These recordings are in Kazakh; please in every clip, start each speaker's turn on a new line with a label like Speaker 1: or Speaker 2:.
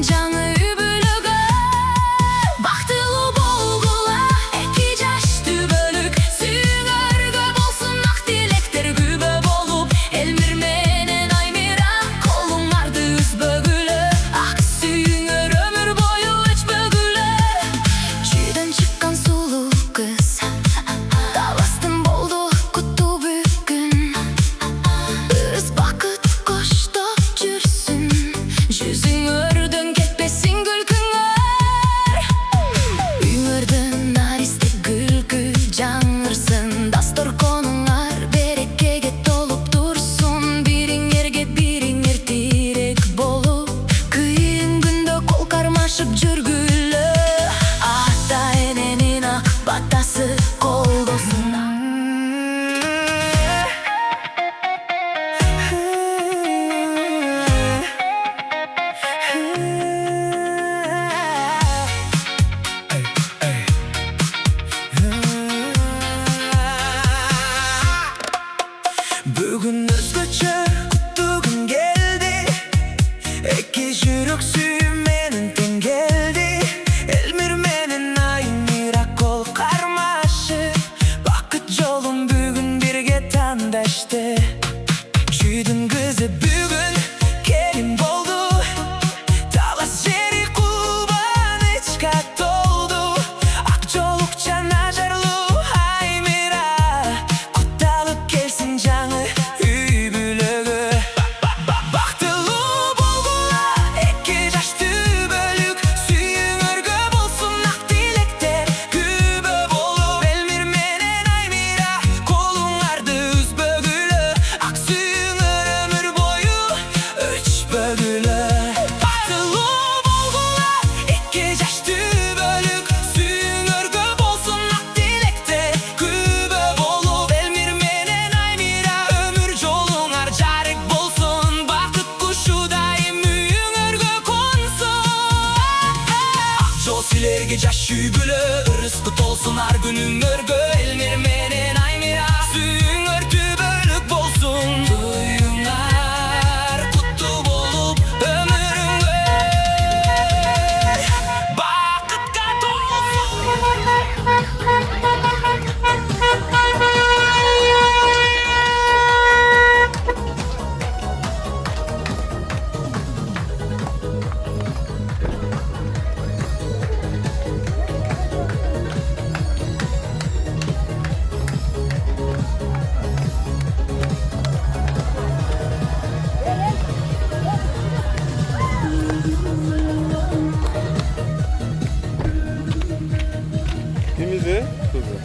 Speaker 1: жаңы үй бүлігі. Бақтылы болғыла эки жашты бөлік, сүйіңөргө болсын ак тилектер күбө болуп. Элмир менен Аймира колуңарды үзбөгүлө, ак сүйүңөр өмүр бою өчпөгүлө. Чүйдөн чыккан сулуу кыз, таластын болду куттуу бүгүн. Өз бакыт коштоп жүрсүн, жүзүңөрдөн кетпесин күлкүңөр. Үйүңөрдөн наристик күлкү жаңырсын, дасторконуңар берекеге толуп турсун. Бириңерге бириңер тирек болуп, кыйын күндө кол кармашып жүргүлө. Ата эненин ак батасы колдосун.
Speaker 2: Бүгін өзгөчө куттуу күн келди, эки жүрөк сүйүүменен тең келди. Элмир менен Аймира кол кармашып, бакыт жолун бүгүн бирге тандашты. Чүйдүн кызы бүгүн келин болду, талас жери кубанычка толду. Ак жолук жана жарлуу Аймира, кутталып келсин жаңы үй бүлөгү. Бактылуу болгула эки жашты бөлүк, сүйүңөргө болсун ак тилектер күбө болуп. Элмир менен Аймира колуңарды үзбөгүлө, ак сүйүңөр өмүр бою өчпөгүлө. Бактылуу болгула эки жашты бөлүк, сүйүңөргө болсун ак тилектер күбө болуп. Элмир менен Аймира өмүр жолуңар жарык болсун, бакыт кушу дайым үйүңөргө консун. Ак жол силерге жаш үй бүлө, ырыскы толсун ар күнүңөргө. Элмир менен Аймира сүйүңөр түбөлүк болсун, тоюңар куттуу болуп өмүрүңө бакытка
Speaker 3: Kimizi? Kızı.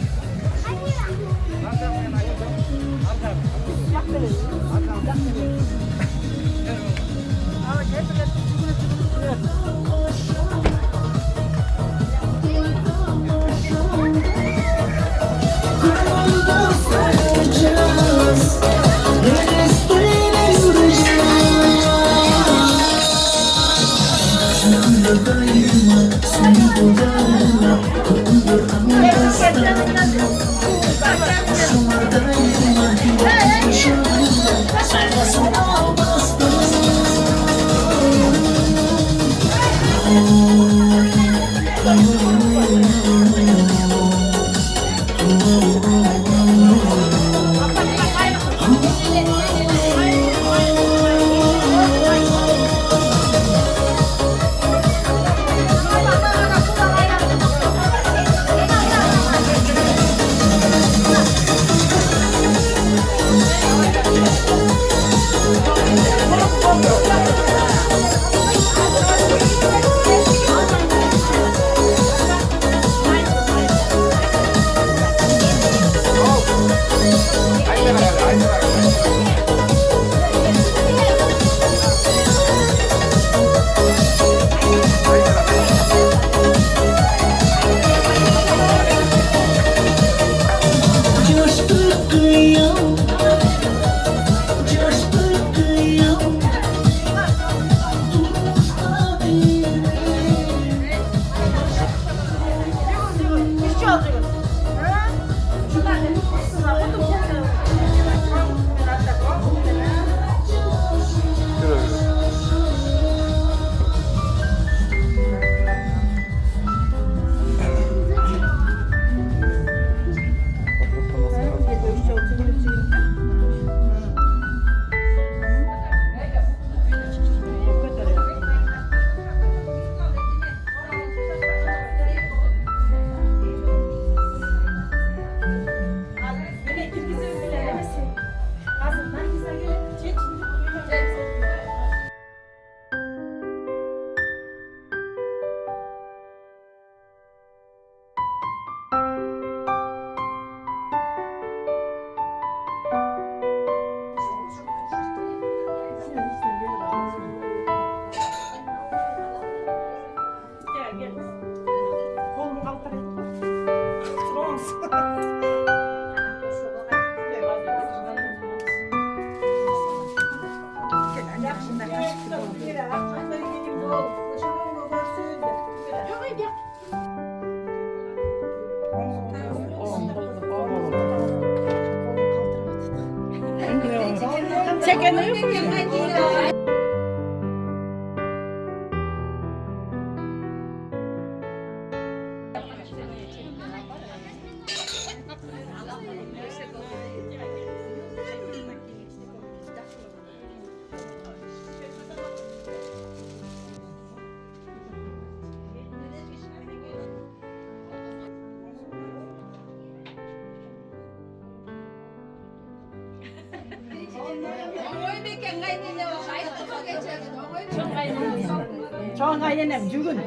Speaker 3: Çoğun aynen cügün.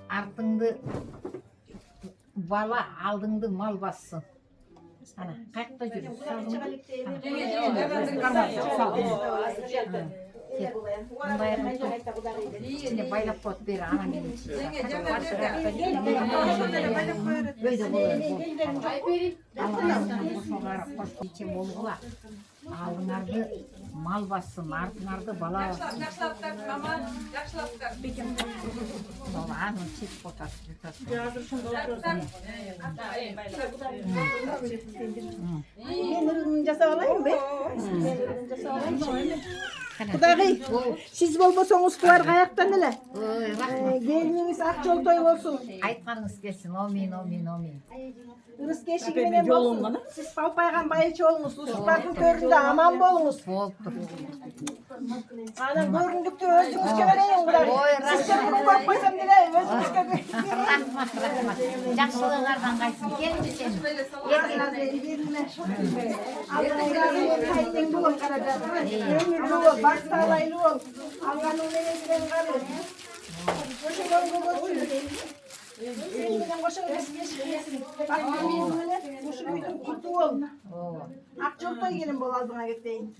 Speaker 4: Артыңды бала, алдыңды мал бассын. Ана, қайықта жүріп, içine байлап қойып бері ана менің içine болғыла. Алдыңарды мал бассын, артыңарды бала бассын. Аны чек
Speaker 3: Ben жасап alayım be. Kudagıy, siz bolbosoňuz kular kayaktan ele. Geliniňiz Akçoltoy bolsun.
Speaker 4: Айтқаныңыз келсін, омин, омин, омин.
Speaker 3: Irıs keşigi menen bolsun. Siz palpaygan bayıç olunuz. Lusuklardın köründe aman bolunuz.
Speaker 4: Болып тұр.
Speaker 3: Ana göründükte özünüzke vereyin kudagıy. Siz kendini koyup koysam dile özünüzke vereyin.
Speaker 4: Рахмат, рахмат. Жақсылығыңардан қайтсын. Келіңіз сен.
Speaker 3: Kayıtın bulun karaca. Ömürlü ol, baksağlaylı ol. Alganın menesinden kalır. Koşun koşun. Benim koşun kesin. Bak koşun bütün kurtu ol. Akçoltoy gelin bol aldığına gitmeyin.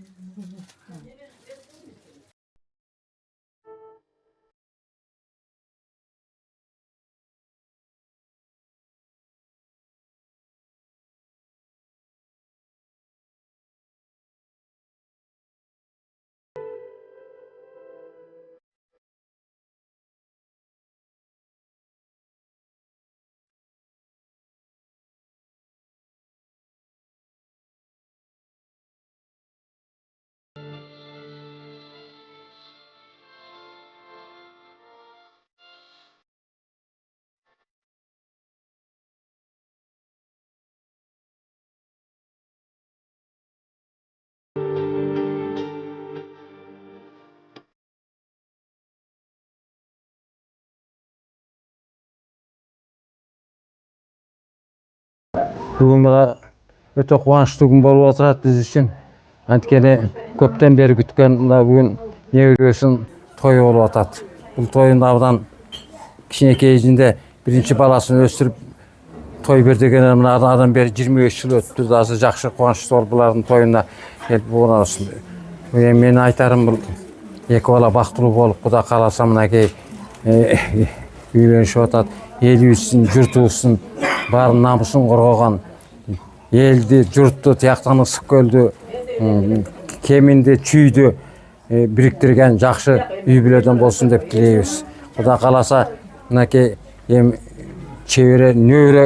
Speaker 5: Бүгін өте қуанышты күн болып отырады біз үшін. Анткени көптен бері күткен мына бүгін небересін той болып атат. Бұл тойын абдан кичинекейинде биринчи баласын өстүрүп той бер деген мына адам бери 25 жыл өттү. Дазы жакшы кубанычтуу болуп булардын тоюна келип болғанбыз. Мен айтарым бул эки бала бактылуу болуп Кудай кааласа мынакей үйлөнүшүп атат. Элибиздин журтубуздун баарын намысын коргогон, элди, журтту, тияктан ысык көлдү, кеминди, чүйдү бириктирген жакшы үй бүлөдөн болсун деп тилейбиз. Кудай кааласа мынакей чебере нөбүрө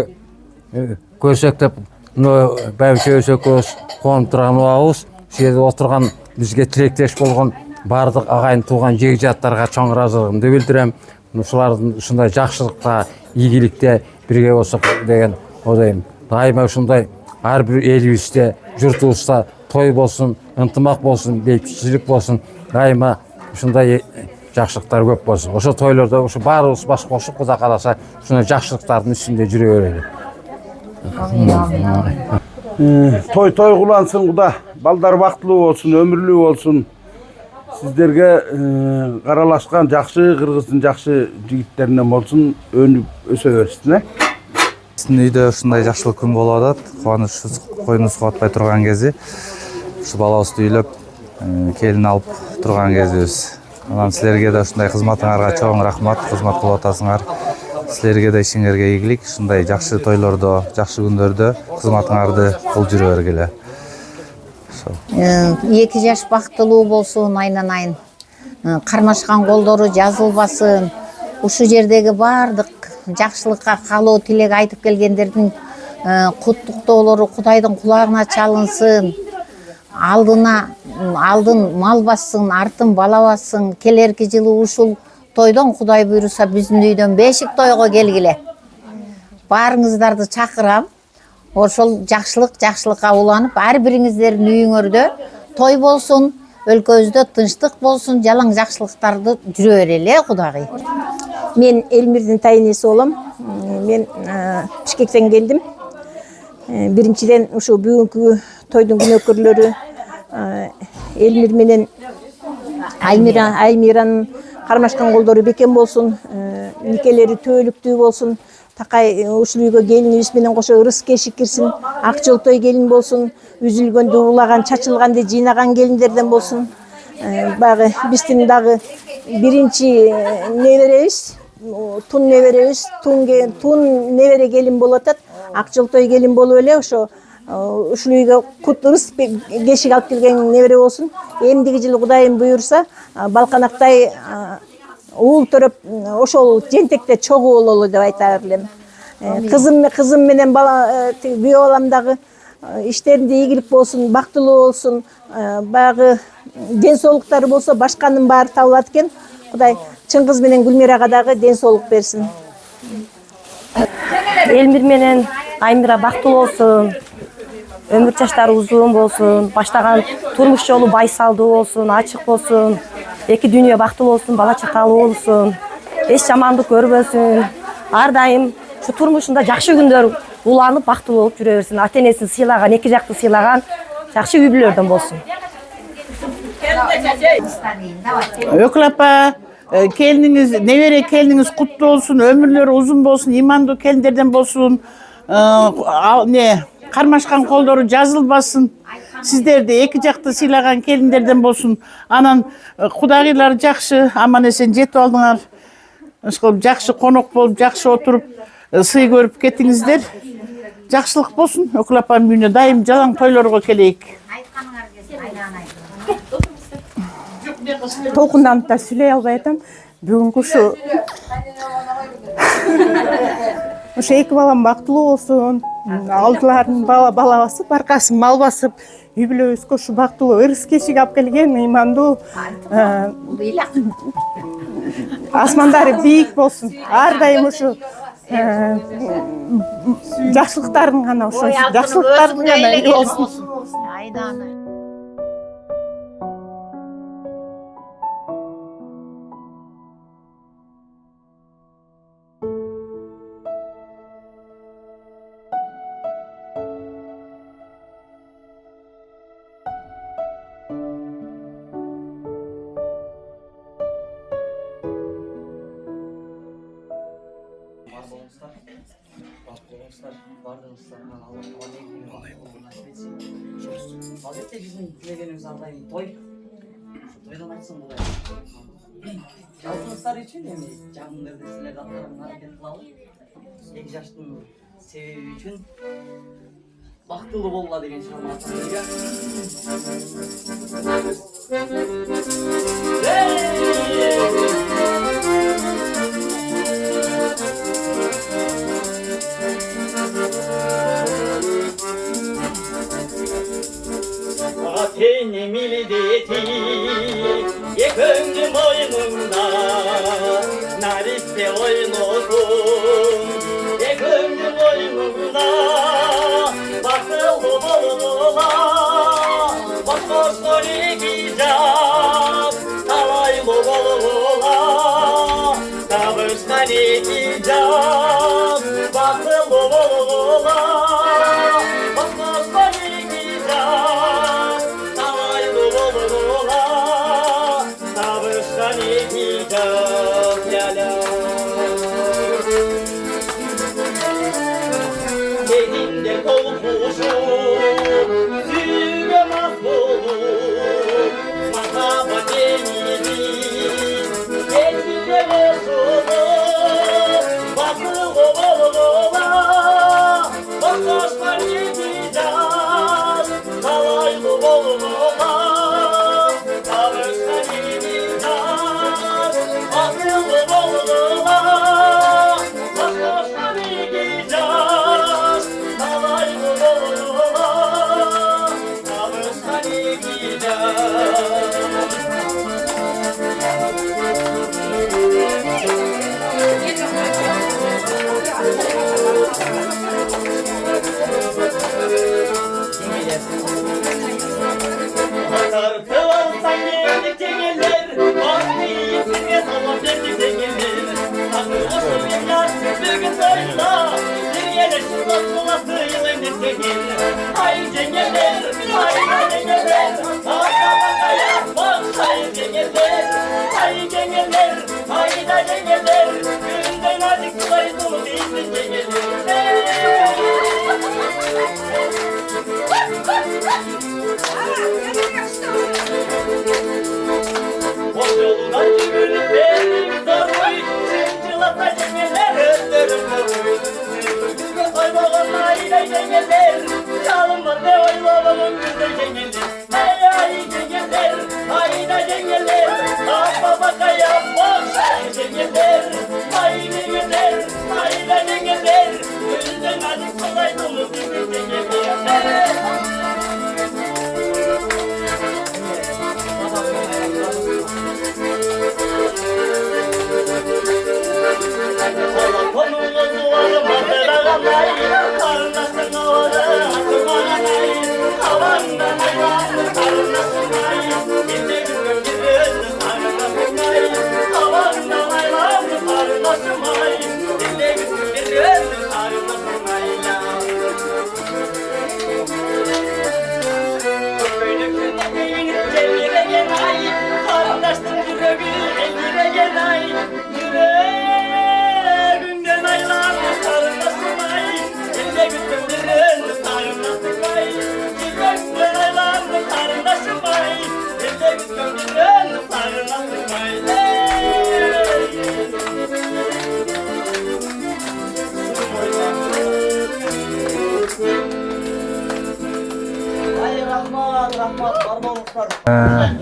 Speaker 5: көрсөк деп байбичебиз экөөбүз коонуп турган убагыбыз. Сул жерде отурган бизге тилектеш болгон баардык агайын тууган жеги жаттарга чоң ыраазылыгымды билдирем. Ушулардын ушундай жакшылыкта, ийгиликте бирге болсок деген ойлойм. Дайыма ушундай ар бир элибизде, журтубузда той болсун, ынтымак болсун, бейбитчилик болсун, дайыма ушундай жакшылыктар көп болсун. Ошо тойлордо ушу баарыбыз баш кошуп Кудай кааласа ушундай жакшылыктардын үстүндө жүрө берели.
Speaker 6: Той кулансын Кудай. Балдар бактылуу болсун, өмүрлүү болсун. Сиздерге каралашкан жакшы кыргыздын жакшы жигиттеринен болсун, өнүп өсө берсин.
Speaker 7: Биздин үйдө ушундай жакшылык күн болуп атат. Кубанычыбыз койнубуз кабатпай турган кези, ушу балабызды үйлөп, келин алып турган кезибиз. Анан силерге да ушундай кызматыңарга чоң рахмат, кызмат кылып атасыңар. Силерге да ишиңерге ийгилик, ушундай жакшы тойлордо, жакшы күндөрдө кызматыңарды кылып жүрө бергиле.
Speaker 4: 2 жаш бактылуу болсун айнан-айын. Кармашкан колдору жазылбасын. Ушу жердеги бардык жакшылыкка каалоо тилек айтып келгендердин куттуктоолору Кудайдын кулагына чалынсын. Алдын мал бассын, артын бала бассын. Келерки жылы ушул тойдон Кудай буйруса биздин үйдөн бешик тойго келгиле. Баарыңыздарды чакырам. Ошол жакшылыкка уланып, ар бириңиздердин үйүңөрдө той болсун, өлкөбүздө тынчтык болсун, жалаң жакшылыктарды жүрө берели, Кудагый.
Speaker 3: Мен Элмирдин тайынеси болом. Мен Бишкектен келдим. Биринчиден ушу бүгүнкү тойдун күнөөкөрлөрү Элмир менен Аймиранын кармашкан колдору бекем болсун, никелери төөлүктүү болсун. Такай ушул үйгө келинибиз менен кошо ырыс кешик кирсин, ак жолтой келин болсун, үзүлгөндү улаган, чачылганды жыйнаган келиндерден болсун. Багы биздин дагы биринчи неберебиз, тун неберебиз, тун небере келин болуп атат. Ак жолтой келин болуп эле ошо ушул үйгө кут ырыс кешик алып келген небере болсун. Эмдиги жылы Кудайым буйруса, Балканактай уул төрөп ошол жентекте чогуу бололу деп айтар элем. Кызым менен бала күйөө балам дагы иштеринде ийгилик болсун, бактылуу болсун, баягы ден соолуктары болсо башканын баары табылат экен. Кудай чын кыз менен Гүлмирага дагы ден соолук берсин.
Speaker 8: Элмир менен Аймира бактылуу болсун, өмүр жаштары узун болсун, баштаган турмуш жолу байсалдуу болсун, ачык болсун, эки дүйнө бактылуу болсун, бала чакалуу болсун, эч жамандык көрбөсүн. Ар дайым ушу турмушунда жакшы күндөр уланып бактылуу болуп жүрө берсин. Ата энесин сыйлаган, эки жакты сыйлаган жакшы үй бүлөлөрдөн болсун.
Speaker 9: Өкүл апа, келиниңиз, небере келиниңиз куттуу болсун, өмүрлөрү узун болсун, имандуу келиндерден болсун. Кармашкан колдору жазылбасын. Сиздерди эки жакты сыйлаган келиндерден болсун. Анан кудагыйлар жакшы, аман эсен жетип алдыңар. Ошол жакшы конок болуп, жакшы отуруп, сый көрүп кетиңиздер. Жакшылык болсун. Өкүл апанын үйүнө дайым жалаң тойлорго келейик.
Speaker 8: Толкунданып да сүйлөй албай атам. Бүгүнкү ушу эки балам бактылуу болсун, алдыларын бала басып, аркасын мал басып, үй бүлөбүзгө ушу бактылуу ырыс кешик алып келген, ыймандуу, асмандары бийик болсун. Ар дайым ушу жакшылыктарын гана жакшылыктарын гана үй болсун.
Speaker 10: Albatta bizim dileğlerimiz Allah'ın toy. Toydan açsın bu da. Yalnızlar için de mi? Canlıları da sizler atlarını hareket kılalım. Ek yaştın sebebi için baktılı bolla degen çalma atlarıyla.
Speaker 2: Seni milideti Yeköndüm oyununda Nariste oynodum Yeköndüm oyununda Bakıldı bolula Bakmaz gideceğim Talaylı bolula Kavuştan gideceğim Bakıldı bolula Bakmaz Elinde dolmuşum Süre mahvolur Mahaba denizi Tartılan geldik cengeller, vakti yetmeye tamam geldik cengeller. Akıl olsun yıllar, bugün sayıla, bir yere şulatılası yılın cengeller. Hayır cengeller, hayır cengeller, bakaya bak hayır cengeller. Hayır cengeller, hayır cengeller, günden artık sulayı dolu değilsin cengeller. O yoldan yürüdük belli darboy, sıncılata cengeller öldürür darboy. Güzel kaybağın aile cengeller, çalınma ne oylamanın güzel cengeller. Hey ay cengeller, hayda cengeller, bak bakaya bak say cengeller. Hay cengeller, hayda cengeller, günden azıcık kolay dolu güzel cengeller.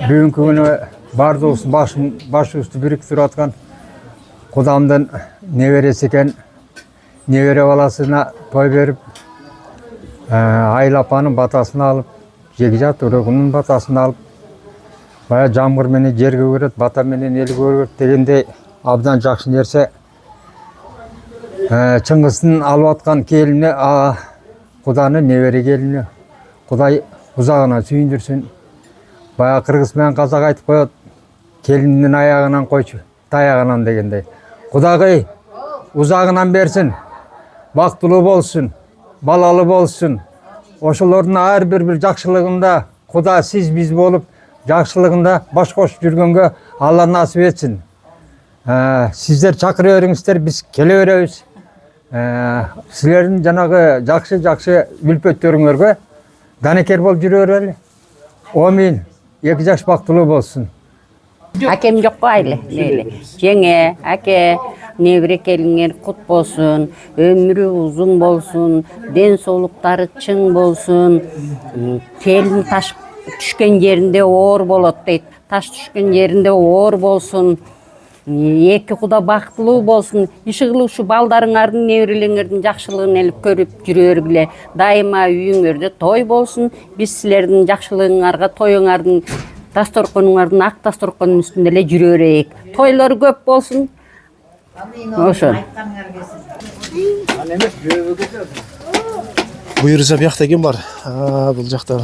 Speaker 5: Бүгінгі күні бар досын баш үсті біріктіріп атқан құдамдың небересі екен, небере баласына той беріп, айлапаның батасын алып, жекжат үрегінің батасын алып, бая жамғыр мені жерге көрет, бата менен елге көрет дегенде абдан жақсы нерсе. Чыңғыстың алып атқан келіне, құданы небере келіне, құдай ұзағына сүйіндірсін. Бая қырғыз мен қазақ айтып қояды, келіннің аяғынан қойшы, таяғынан дегендей. Құдағай ұзағынан берсін, бақтылы болсын, балалы болсын. Ошолордун әрбір бір жақшылығында, құда сіз біз болып, жақшылығында баш қосып жүргенге Алла насip етсін. Сіздер шақыра беріңіздер, біз келе береміз. Сіздердің жаңағы жақсы үлпеттеріңерге данекер болып жүре берелі. Амин. 2 жаш бақтылы болсын.
Speaker 11: Әкем жоқ қой әлі. Жеңе, әке, небіре келіңер құт болсын, өмірі ұзын болсын, ден солықтары чың болсын. Келін таш түшкен жерінде ор болады дейді. Таш түшкен жерінде ор болсын. Екі құда бақтылы болсын. Ишығылы ұшы балдарыңардың, небірелеріңердің жақшылығын әліп көріп жүрергіле. Дайыма үйіңерде той болсын. Біз сілердің жақшылығыңарға, тойыңардың, дасторқоныңардың ақ дасторқонның үстінде жүререйік. Тойлар көп болсын. Ошо.
Speaker 12: Бұйырса бияқта екен бар. Бұл жақта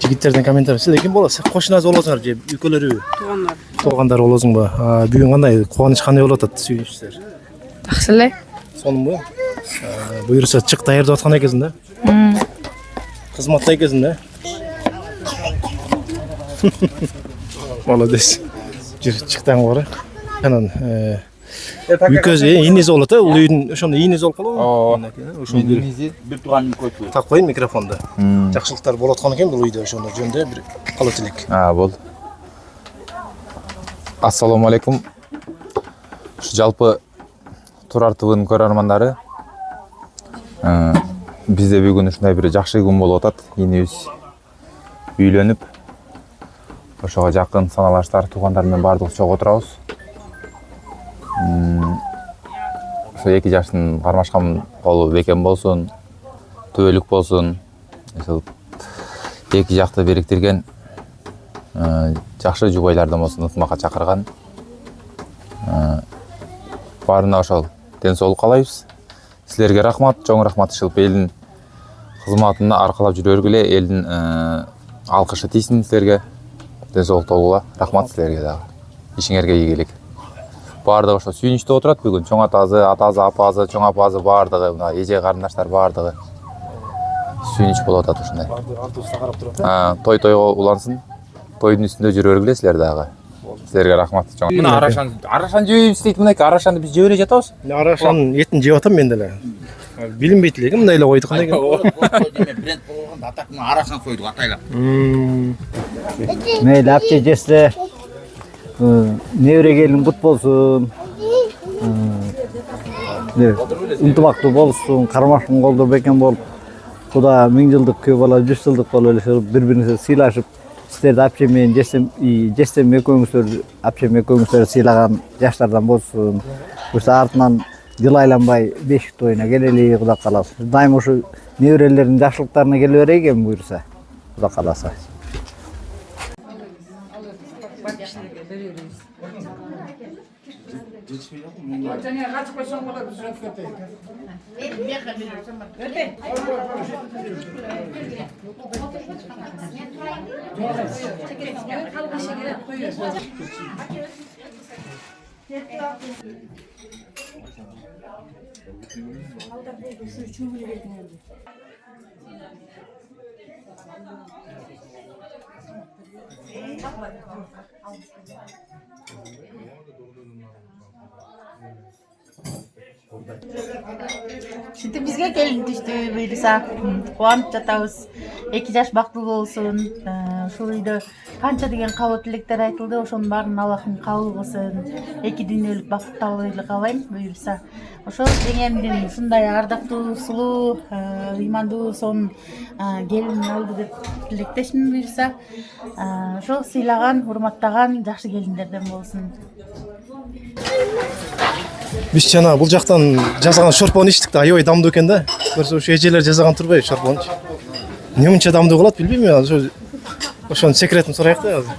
Speaker 12: жігіттерден комментарий. Сіз екен боласыз? Қошыназ оласыңар же үйкөлері? Туғандар оласың ба? Бүгін қандай? Қуаныш қандай олатады сүйінішсіздер?
Speaker 13: Жақсылы.
Speaker 12: Соның ба? Бұйырса чық дайырды атқан екенсің да? Қызматта екенсің да? Молодец. Чықтан қоры. Анан үйкөз инез олаты, ол үйдің ошонда инез олып қалу.
Speaker 7: Bir туған көтü.
Speaker 12: Тақ қойын микрофонды. Жақшылықтар болып атқан екен бұл үйде ошонда жөнде бір қала тілек.
Speaker 7: Болды. Ассаламу алейкум. Жалпы Турар ТВ-нын көрөрмандары. Бизде бүгүн ушундай бир жакшы күн болуп атат. Энебиз үйлөнүп, ошого жакын саналаштар, туугандар менен бардыгы чогуу отурабыз. Ошо 2 жаштын кармашкан колу бекем болсун, төбөлүк болсун. Ошол 2 жакты бириктирген жакшы жубайлардан болсун ынтымакка чакырган. Баарына ошол ден соолук каалайбыз. Силерге рахмат, чоң рахматчылык элдин кызматына аркалап жүрө бергиле, элдин алкышы тийсин силерге. Ден соолук толгула. Рахмат силерге дагы. Ишиңерге ийгилик. Баардыгы ошо сүйүнүчтө отурат бүгүн. Чоң атасы, апасы, чоң апасы баардыгы, мына эже карындаштар баардыгы сүйүнүч болуп атат ушундай.
Speaker 12: Артыбызда карап турат.
Speaker 7: Той-тойго улансын. Тойдун үстүндө жүрө бергиле силер дагы. Силерге рахмат. Мына арашан жебейбиз дейт мынайка. Арашанды биз жеп эле жатабыз.
Speaker 12: Арашанын этин жеп атам мен деле. Билинбейт эле мындай эле койду кандай экен.
Speaker 2: Бренд болгондо атак мына арашан койдук атайлап.
Speaker 13: Мейли апче жесте небере келин кут болсун. Ынтымактуу болсун, кармашкын колдор бекен болуп, Куда 1000 жылдык күй бала, 100 жылдык бала эле бири-бириңизге сыйлашып, силерди апчем менен жестем экөөңүздөр сыйлаган жаштардан болсун. Буюрса артынан жыл айланбай бешик тоюна келели, Кудай кааласа. Дайым ушу неберелердин жакшылыктарына келе берейик эми буюрса, Кудай кааласа.
Speaker 9: Şimdi bizge gelin düştü buyursa kuvанып жатабыз. 2 жаш бактылуу болсун. Ушул үйдө канча деген кабыл тилектер айтылды, ошонун баарын Аллахым кабыл кылсын. 2 дүйнөлүк бакыт табылыйлы каалайм буюрса. Ошол жеңемдин ушундай ардактуу, сулуу, ыймандуу сонун келин алды деп тилектешмин буюрса. Ошол сыйлаган, урматтаган жакшы келиндерден болсун.
Speaker 12: Биз жана бул жактан жасаган шорпону ичтик да, аябай дамдуу экен да. Көрсө ушу эжелер жасаган турбайбы шорпонучу. Эмне мынча дамдуу кылат билбейм мен. Ошонун секретин сурайык да азыр.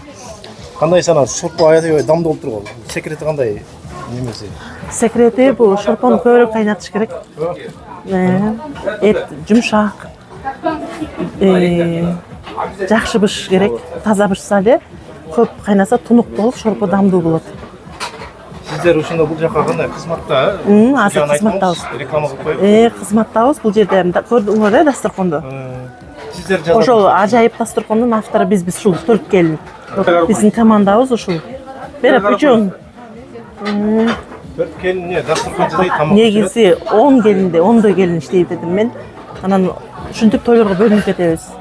Speaker 12: Кандай санайсыз? Шорпо аябай дамдуу болуп турган. Секрети кандай? Немеси?
Speaker 8: Секрети бул шорпону көбүрөөк кайнатыш керек. Эт жумшак. Жакшы быш керек. Таза бышса эле көп кайнаса тунук болуп шорпо дамдуу болот.
Speaker 12: Сиздер ушунда бул жака кандай кызматта?
Speaker 8: Азыр кызматтабыз.
Speaker 12: Реклама кылып коюп.
Speaker 8: Кызматтабыз бул жерде көрдүңөр да дасторконду.
Speaker 12: Сиздер жазып.
Speaker 8: Ошол ажайып дасторкондун автору биз ушул 4 келин. Биздин командабыз ушул. Берип үчөң.
Speaker 12: 4 келин не дасторкон жасайт, тамак.
Speaker 8: Негизи 10 келинде, 10дой келин иштейт дедим мен. Анан ушинтип тойлорго бөлүнүп кетебиз.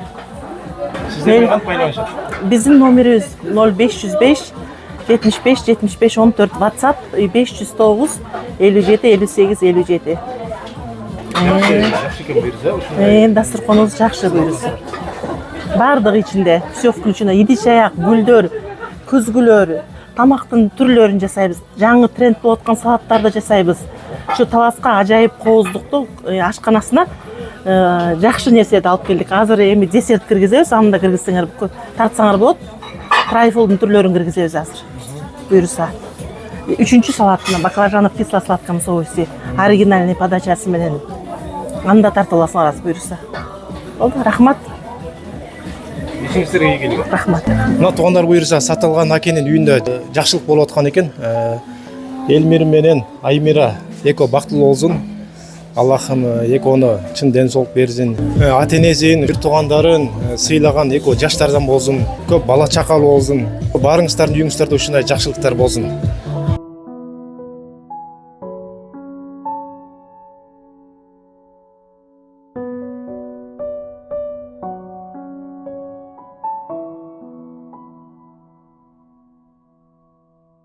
Speaker 12: Сиздердин кантип байланышат?
Speaker 8: Биздин номерибиз 0505 75 75 14 WhatsApp 509 57 58 57.
Speaker 12: Жакшы экен буюрса.
Speaker 8: Дасторконубуз жакшы буюрса. Бардыгы ичинде все включено. Идиш аяк, гүлдөр, күзгүлөр, тамактын түрлөрүн жасайбыз. Жаңы тренд болуп аткан салаттарды жасайбыз. Ушу таласка ажайып кооздукту ашканасына жакшы нерселерди алып келдик. Азыр эми десерт киргизебиз, анда киргизсеңер тартсаңар болот. Трайфлдун түрлөрүн киргизебиз азыр. Буюрса. 3-чү салатына баклажанов кисло-сладком соусе, оригинальный подачасы менен анда тартып аласыңар буюрса. Болду, рахмат.
Speaker 12: Ишиңиздерге ийгилик.
Speaker 8: Рахмат.
Speaker 12: Мына туугандар буюрса сатылган акенин үйүндө жакшылык болуп аткан экен. Элмир менен Аймира эко бактылуу болсун. Аллахым экоону чын ден соолук берсин. Ата-энесин, бир туугандарын сыйлаган эко жаштардан болсун. Көп бала чакалуу болсун. Баарыңыздардын үйүңүздөрдө ушундай жакшылыктар болсун.